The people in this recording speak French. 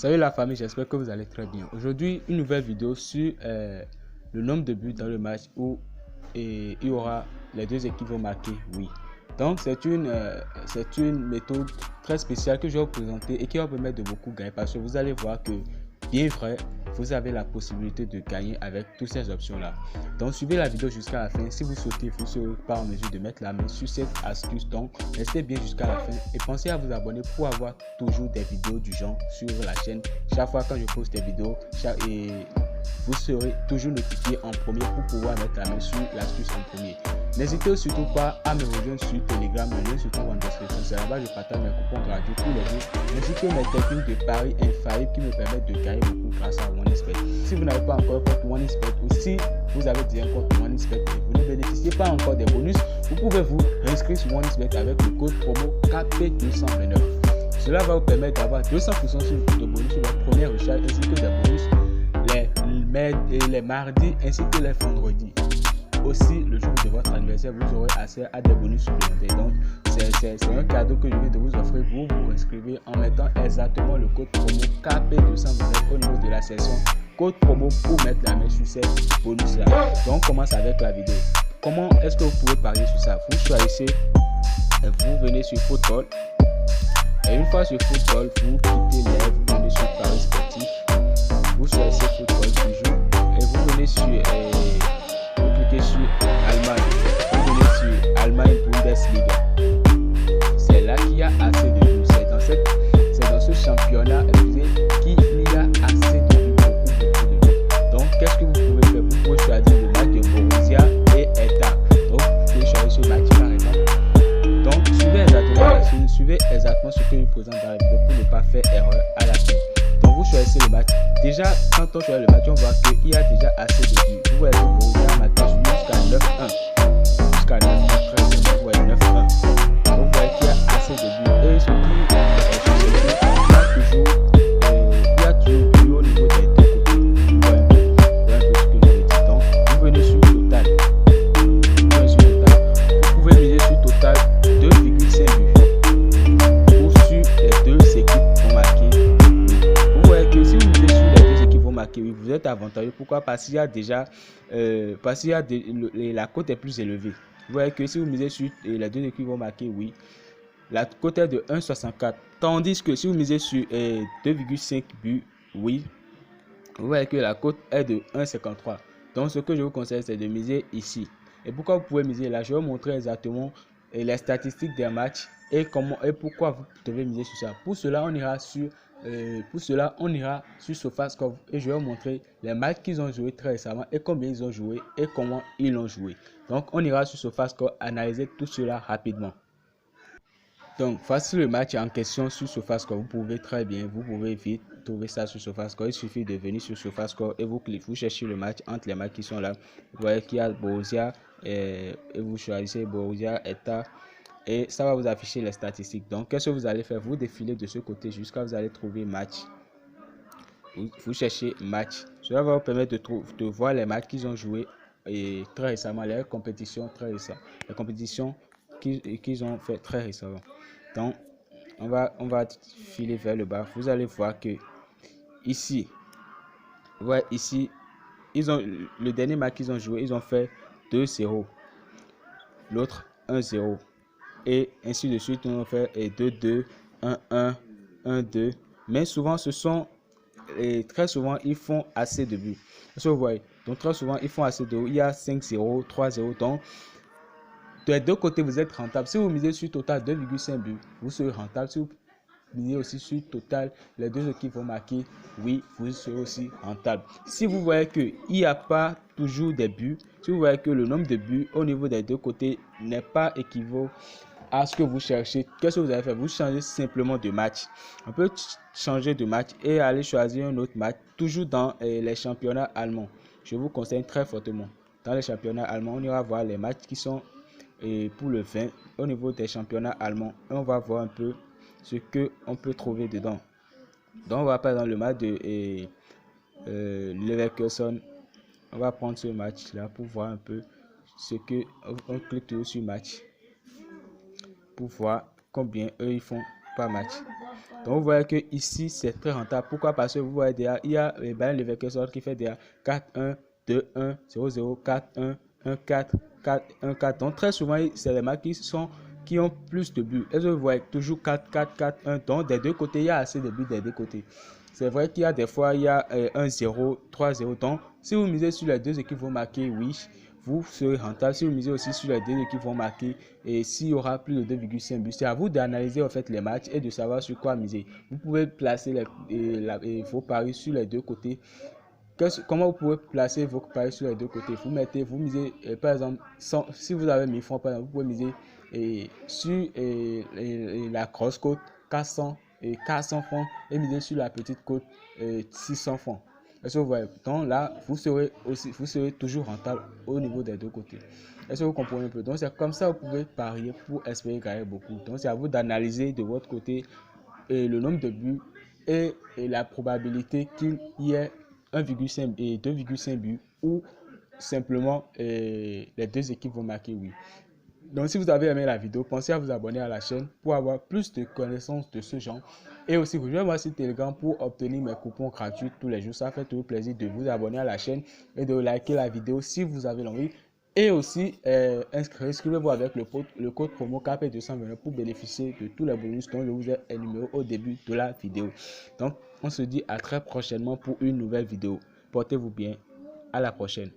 Salut la famille, j'espère que vous allez très bien. Aujourd'hui, une nouvelle vidéo sur le nombre de buts dans le match où il y aura les deux équipes vont marquer oui. Donc c'est une méthode très spéciale que je vais vous présenter et qui va vous permettre de beaucoup gagner parce que vous allez voir que bien vrai, vous avez la possibilité de gagner avec toutes ces options-là. Donc suivez la vidéo jusqu'à la fin. Si vous souhaitez, vous ne serez pas en mesure de mettre la main sur cette astuce. Donc restez bien jusqu'à la fin et pensez à vous abonner pour avoir toujours des vidéos du genre sur la chaîne. Chaque fois quand je poste des vidéos, vous serez toujours notifié en premier pour pouvoir mettre la main sur l'astuce en premier. N'hésitez surtout pas à me rejoindre sur Telegram, le lien se trouve en description. C'est là-bas que je partage mes coupons gratuits tous les jours, ainsi que mes techniques de paris infaillibles qui me permettent de gagner beaucoup grâce à OneXBet. Si vous n'avez pas encore un compte OneXBet ou si vous avez déjà un compte OneXBet et vous ne bénéficiez pas encore des bonus, vous pouvez vous inscrire sur OneXBet avec le code promo KP229. Cela va vous permettre d'avoir 200% sur de bonus sur votre première recharge ainsi que des bonus les mardis ainsi que les vendredis. Aussi, le jour de votre anniversaire, vous aurez accès à des bonus supplémentaires. Donc, c'est un cadeau que je viens de vous offrir. Vous vous inscrivez en mettant exactement le code promo KP229 au niveau de la section code promo pour mettre la main sur ces bonus-là. Donc, on commence avec la vidéo. Comment est-ce que vous pouvez parier sur ça? Vous choisissez, vous venez sur football. Et une fois sur football, vous quittez les, vous venez sur paris sportif. Vous choisissez football toujours et vous venez sur vous cliquez sur Allemagne, vous venez sur Allemagne Bundesliga. C'est là qu'il y a assez de buts. C'est dans ce championnat qu'il y a assez de buts, beaucoup de buts. Donc qu'est-ce que vous pouvez faire? Vous pouvez choisir le match de Borussia et Hertha. Donc vous pouvez choisir ce match par exemple. Donc suivez exactement ce que je vous présente dans la vidéo pour ne pas faire erreur à la fin. Donc vous choisissez le match. Déjà quand on choisit le match, on voit qu'il y a déjà assez de buts. Vous voyez que Borussia marqué jusqu'à 9-1. Jusqu'à 9-1, très vous voyez 9-1. Donc vous voyez qu'il y a assez de buts. Et ce qui il y a toujours plus au niveau des deux côtés. Vous voyez un peu ce que je veux dire. Donc vous venez sur total. Vous pouvez miser sur total 2,5 buts. Ou sur les deux équipes vont marquer. Vous voyez que si vous misez sur les deux équipes vont marquer, oui, vous êtes avantageux. Pourquoi? Parce qu'il y a déjà la cote est plus élevée. Vous voyez que si vous misez sur les deux équipes vont marquer, oui, la cote est de 1,64. Tandis que si vous misez sur 2,5 buts, oui, vous voyez que la cote est de 1,53. Donc ce que je vous conseille, c'est de miser ici. Et pourquoi vous pouvez miser là? Je vais vous montrer exactement les statistiques des matchs et comment et pourquoi vous devez miser sur ça. Pour cela, on ira sur SofaScore et je vais vous montrer les matchs qu'ils ont joué très récemment et combien ils ont joué et comment ils l'ont joué. Donc, on ira sur SofaScore analyser tout cela rapidement. Donc, voici le match en question sur SofaScore. Vous pouvez très bien, vous pouvez vite trouver ça sur SofaScore. Il suffit de venir sur SofaScore et vous cherchez le match entre les matchs qui sont là. Vous voyez qu'il y a Borussia et vous choisissez Borussia, Hertha. Et ça va vous afficher les statistiques. Donc, qu'est-ce que vous allez faire? Vous défilez de ce côté jusqu'à vous allez trouver match. Vous cherchez match. Cela va vous permettre de voir les matchs qu'ils ont joué et très récemment, les compétitions très récentes, les compétitions qu'ils ont fait très récemment. Donc, on va filer vers le bas. Vous allez voir que ici, ouais, ici, le dernier match qu'ils ont joué, ils ont fait 2-0. L'autre 1-0. Et ainsi de suite, on fait 2-2, 1-1, 1-2. Mais souvent, très souvent, ils font assez de buts. Parce que vous voyez, donc très souvent, ils font assez de buts. Il y a 5-0, 3-0. Donc, des deux côtés, vous êtes rentable. Si vous misez sur total 2,5 buts, vous serez rentable. Si vous misez aussi sur total, les deux équipes vont marquer, oui, vous serez aussi rentable. Si vous voyez qu'il n'y a pas toujours des buts, si vous voyez que le nombre de buts au niveau des deux côtés n'est pas équivalent à ce que vous cherchez, qu'est-ce que vous allez faire? Vous changez simplement de match. On peut changer de match et aller choisir un autre match, toujours dans les championnats allemands. Je vous conseille très fortement. Dans les championnats allemands, on ira voir les matchs qui sont pour le 20 au niveau des championnats allemands. Et on va voir un peu ce qu'on peut trouver dedans. Donc, on va pas dans le match de Leverkusen. On va prendre ce match-là pour voir un peu ce que... On clique toujours sur match. Pour voir combien eux ils font par match. Donc vous voyez que ici c'est très rentable. Pourquoi? Parce que vous voyez déjà, il y a Bayer Leverkusen qui fait déjà 4-1, 2-1, 0-0, 4-1, 1-4, 4-1, 4. Donc très souvent c'est les matchs qui ont plus de buts. Et vous voyez toujours 4-4, 4-1. Donc des deux côtés, il y a assez de buts des deux côtés. C'est vrai qu'il y a des fois, il y a 1-0, 3-0. Donc si vous misez sur les deux équipes vont marquer, oui, vous serez rentable. Si vous misez aussi sur les deux équipes vont marquer et s'il y aura plus de 2,5 buts, c'est à vous d'analyser en fait les matchs et de savoir sur quoi miser. Vous pouvez placer vos paris sur les deux côtés. Comment vous pouvez placer vos paris sur les deux côtés? Vous misez par exemple, si vous avez 1000 francs, par exemple, vous pouvez miser sur la grosse côte 400 francs et miser sur la petite côte 600 francs. Est-ce que vous voyez? Donc là, vous serez toujours rentable au niveau des deux côtés. Est-ce que vous comprenez un peu? Donc c'est comme ça que vous pouvez parier pour espérer gagner beaucoup. Donc c'est à vous d'analyser de votre côté le nombre de buts et la probabilité qu'il y ait 1,5 et 2,5 buts ou simplement les deux équipes vont marquer oui. Donc si vous avez aimé la vidéo, pensez à vous abonner à la chaîne pour avoir plus de connaissances de ce genre. Et aussi, rejoignez-moi sur Telegram pour obtenir mes coupons gratuits tous les jours. Ça fait toujours plaisir de vous abonner à la chaîne et de liker la vidéo si vous avez l'envie. Et aussi, inscrivez-vous avec le code promo KP229 pour bénéficier de tous les bonus dont je vous ai énuméré au début de la vidéo. Donc, on se dit à très prochainement pour une nouvelle vidéo. Portez-vous bien. À la prochaine.